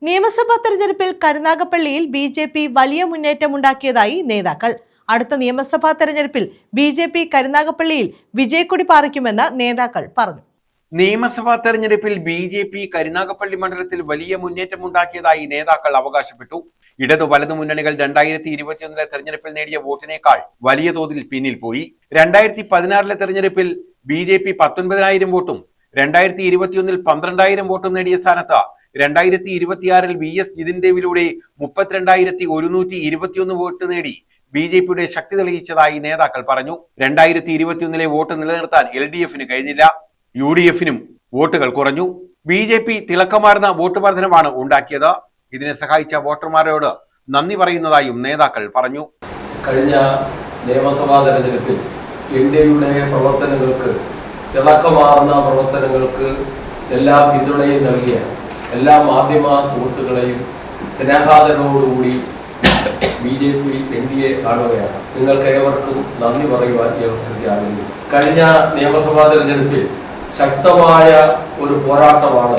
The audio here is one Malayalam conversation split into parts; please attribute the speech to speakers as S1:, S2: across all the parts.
S1: നിയമസഭാ തെരഞ്ഞെടുപ്പിൽ കരുനാഗപ്പള്ളിയിൽ ബി.ജെ.പി. വലിയ മുന്നേറ്റമുണ്ടാക്കിയതായി നേതാക്കൾ. അടുത്ത നിയമസഭാ തെരഞ്ഞെടുപ്പിൽ ബി.ജെ.പി. കരുനാഗപ്പള്ളിയിൽ വിജയക്കൊടി പാറിക്കുമെന്ന് നേതാക്കൾ പറഞ്ഞു.
S2: നിയമസഭാ തെരഞ്ഞെടുപ്പിൽ ബി.ജെ.പി. കരുനാഗപ്പള്ളി മണ്ഡലത്തിൽ വലിയ മുന്നേറ്റമുണ്ടാക്കിയതായി നേതാക്കൾ അവകാശപ്പെട്ടു. ഇടതു വലതു മുന്നണികൾ 2021 തെരഞ്ഞെടുപ്പിൽ നേടിയ വോട്ടിനേക്കാൾ വലിയ തോതിൽ പിന്നിൽ പോയി. 2016 തെരഞ്ഞെടുപ്പിൽ ബി.ജെ.പി. 19,000 വോട്ടും 2021 12,000 വോട്ടും നേടിയ സ്ഥാനത്ത് 2026 വി.എസ്. ജിതിൻ ദേവിലൂടെ 32,121 വോട്ട് നേടി ബി.ജെ.പിയുടെ ശക്തി തെളിയിച്ചതായി നേതാക്കൾ പറഞ്ഞു. 2021 വോട്ട് നിലനിർത്താൻ LDF-ന് കഴിഞ്ഞില്ല. UDF-നും വോട്ടുകൾ കുറഞ്ഞു. ബി.ജെ.പി. തിളക്കമാർന്ന വോട്ട് വർധനമാണ് ഉണ്ടാക്കിയത്. ഇതിനെ സഹായിച്ച വോട്ടർമാരോട് നന്ദി പറയുന്നതായും നേതാക്കൾ പറഞ്ഞു.
S3: കഴിഞ്ഞ നിയമസഭാ തെരഞ്ഞെടുപ്പിൽ ഇന്ത്യയുടെ പ്രവർത്തനങ്ങൾക്ക്, തിളക്കമാർന്ന പ്രവർത്തനങ്ങൾക്ക് എല്ലാ പിന്തുണയും നൽകിയ എല്ലാ മാധ്യമ സുഹൃത്തുക്കളെയും സ്നേഹാദരവോടുകൂടി ബി.ജെ.പി. NDA കാണുകയാണ്. നിങ്ങൾക്ക് ഏവർക്കും നന്ദി പറയുവാൻ ഈ അവസരത്തിൽ ആഗ്രഹിക്കുന്നു. കഴിഞ്ഞ നിയമസഭാ തെരഞ്ഞെടുപ്പിൽ ശക്തമായ ഒരു പോരാട്ടമാണ്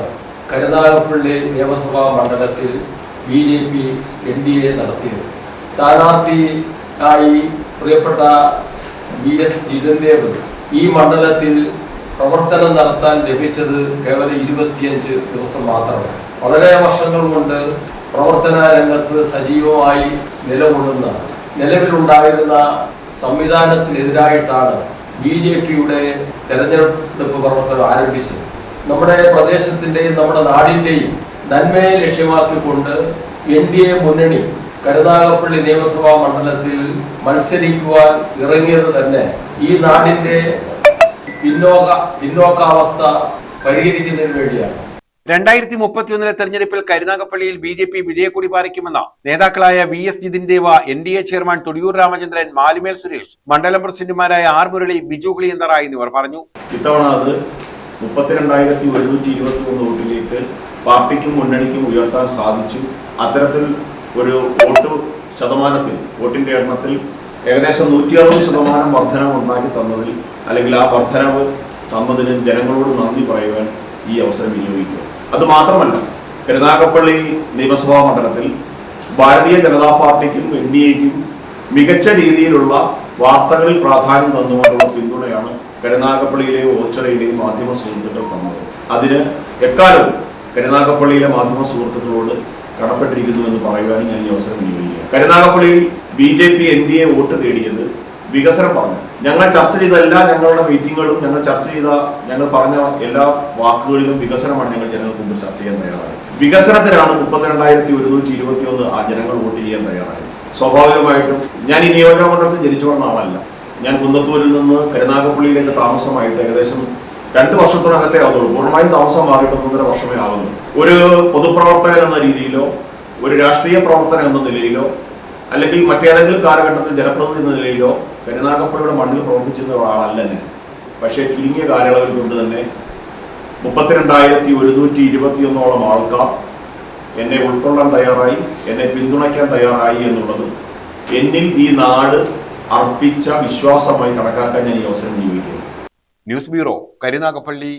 S3: കരുനാഗപ്പള്ളി നിയമസഭാ മണ്ഡലത്തിൽ ബി.ജെ.പി. NDA നടത്തിയത്. സ്ഥാനാർത്ഥിയായി പ്രിയപ്പെട്ട വി.എസ്. ജിതിൻ ദേവ് ഈ മണ്ഡലത്തിൽ പ്രവർത്തനം നടത്താൻ ലഭിച്ചത് കേവലം 25 ദിവസം മാത്രമാണ്. വളരെ വർഷങ്ങൾ കൊണ്ട് പ്രവർത്തന രംഗത്ത് സജീവമായി നിലകൊള്ളുന്ന നിലവിലുണ്ടായിരുന്ന സംവിധാനത്തിനെതിരായിട്ടാണ് ബി.ജെ.പിയുടെ തെരഞ്ഞെടുപ്പ് പ്രവർത്തനം ആരംഭിച്ചത്. നമ്മുടെ പ്രദേശത്തിന്റെയും നമ്മുടെ നാടിന്റെയും നന്മയെ ലക്ഷ്യമാക്കിക്കൊണ്ട് NDA മുന്നണി കരുനാഗപ്പള്ളി നിയമസഭാ മണ്ഡലത്തിൽ മത്സരിക്കുവാൻ ഇറങ്ങിയത് തന്നെ ഈ നാടിന്റെ പിന്നോക്കാവസ്ഥ പരിഹരിക്കുന്നതിന് വേണ്ടിയാണ്.
S2: 2031 തെരഞ്ഞെടുപ്പിൽ കരുനാഗപ്പള്ളിയിൽ ബി.ജെ.പി. വിജയക്കൊടി പാറിക്കുമെന്ന് നേതാക്കളായ വി.എസ്. ജിതിൻ ദേവ, NDA ചെയർമാൻ തൊടിയൂർ രാമചന്ദ്രൻ, മാലുമേൽ സുരേഷ്, മണ്ഡലം പ്രസിഡന്റുമാരായ R. മുരളി, ബിജു കിളിയന്തറ എന്നിവർ പറഞ്ഞു.
S4: ഇത്തവണ അത് 32,121 വോട്ടിലേക്ക് പാർട്ടിക്കും മുന്നണിക്കും ഉയർത്താൻ സാധിച്ചു. അത്തരത്തിൽ ഒരു ശതമാനത്തിൽ, വോട്ടിന്റെ എണ്ണത്തിൽ ഏകദേശം 160% വർധനവ് ഉണ്ടാക്കി തന്നതിൽ, അല്ലെങ്കിൽ ആ വർധനവ് തന്നതിന് ജനങ്ങളോട് നന്ദി പറയുവാൻ ഈ അവസരം വിനിയോഗിക്കുക. അതുമാത്രമല്ല, കരുനാഗപ്പള്ളി നിയമസഭാ മണ്ഡലത്തിൽ ഭാരതീയ ജനതാ പാർട്ടിക്കും NDA-ക്കും മികച്ച രീതിയിലുള്ള വാർത്തകളിൽ പ്രാധാന്യം തന്നുകൊണ്ടുള്ള പിന്തുണയാണ് കരുനാഗപ്പള്ളിയിലെയും ഓച്ചിറയിലെയും മാധ്യമ സുഹൃത്തുക്കൾ തന്നത്. അതിന് എക്കാലവും കരുനാഗപ്പള്ളിയിലെ മാധ്യമ സുഹൃത്തുക്കളോട് കടപ്പെട്ടിരിക്കുന്നു എന്ന് പറയുവാനും ഞാൻ ഈ അവസരം വിനിയോഗിക്കുക. കരുനാഗപ്പള്ളിയിൽ ബി.ജെ.പി. NDA വോട്ട് തേടിയത് വികസനം പറഞ്ഞു. ഞങ്ങൾ ചർച്ച ചെയ്ത ഞങ്ങളുടെ മീറ്റിങ്ങുകളും ഞങ്ങൾ പറഞ്ഞ എല്ലാ വാക്കുകളിലും വികസനമാണ് ഞങ്ങൾ ജനങ്ങൾക്ക് മുമ്പ് ചർച്ച ചെയ്യാൻ തയ്യാറായത്. വികസനത്തിനാണ് 32,121 ആ ജനങ്ങൾ വോട്ട് ചെയ്യാൻ തയ്യാറായത്. സ്വാഭാവികമായിട്ടും ഞാൻ ഈ നിയോജക മണ്ഡലത്തിൽ ജനിച്ചു വന്ന ആളല്ല. ഞാൻ കുന്നത്തൂരിൽ നിന്ന് കരുനാഗപ്പള്ളിയിലേക്ക് താമസമായിട്ട് ഏകദേശം 2 വർഷത്തിനകത്തേ ആവുന്നുള്ളൂ. പൂർണ്ണമായും താമസം മാറിയിട്ട് 1.5 വർഷമേ ആവുന്നു. ഒരു പൊതുപ്രവർത്തകൻ എന്ന രീതിയിലോ, ഒരു രാഷ്ട്രീയ പ്രവർത്തകൻ എന്ന നിലയിലോ, അല്ലെങ്കിൽ മറ്റേതെങ്കിലും കാലഘട്ടത്തിൽ ജനപ്രതിനിധി എന്ന നിലയിലോ കരുനാഗപ്പള്ളിയുടെ മണ്ണിൽ പ്രവർത്തിച്ചിരുന്ന ഒരാളല്ല ഞാൻ. പക്ഷേ ചുരുങ്ങിയ കാലയളവിൽ കൊണ്ട് തന്നെ 32,121 ആൾക്കാർ എന്നെ ഉൾക്കൊള്ളാൻ തയ്യാറായി, എന്നെ പിന്തുണയ്ക്കാൻ തയ്യാറായി എന്നുള്ളത് എന്നിൽ ഈ നാട് അർപ്പിച്ച വിശ്വാസമായി കണക്കാക്കാൻ ഞാൻ ഈ അവസരം വിനിയോഗിക്കുന്നു.
S2: News bureau, Karunagappally.